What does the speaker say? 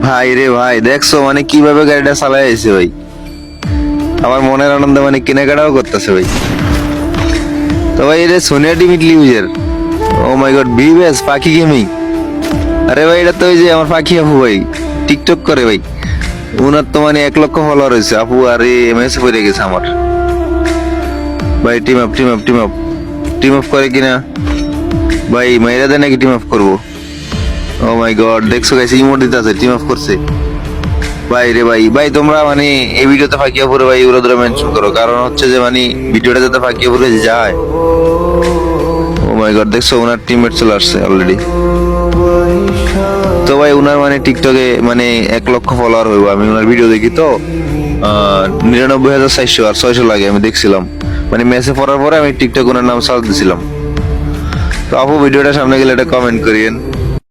ভাই রে ভাই, দেখছো মানে কিভাবে গাড়িটা চালাই আইছে ভাই। আমার মনের আনন্দে মানে কেনাকাটাও করতেছে ভাই। তো ভাই এটা সোনিয়া টিভি ইউজার। ও মাই গড, বিবেস পাখি গেমিং। আরে ভাই এটা তো ওই যে আমার পাখি আপু ভাই, টিকটক করে ভাই। উনার তো মানে 1 লক্ষ ফলোয়ার হয়েছে আপু, আর এমএস পড়ে গেছে আমার ভাই। Team up team up team up team up করে কিনা ভাই, মাইরা দেয় নাকি টিম আপ করবো? ও মাই গড, দেখছো গাইস ইমোট দিতে আছে, টিম আপ করছে ভাই রে ভাই। ভাই তোমরা মানে এই ভিডিওতে ফাঁকিয়া পরে ভাই ওরা ধরে মেনশন করো, কারণ হচ্ছে যে মানে ভিডিওটা যাতে ফাঁকিয়া পরে যায়। ও মাই গড, দেখছো ওনার টিমমেট চলে আসছে অলরেডি। তো ভাই উনার মানে টিকটকে মানে 1 লক্ষ ফলোয়ার হইব। আমি ওনার ভিডিও দেখি তো 99,400 আর 600 লাগে, আমি দেখছিলাম মানে মেসে পড়ার পরে আমি টিকটক ওনার নাম সার্চ দিছিলাম। তো আপু ভিডিওটা সামনে গেলে এটা কমেন্ট করিয়েন।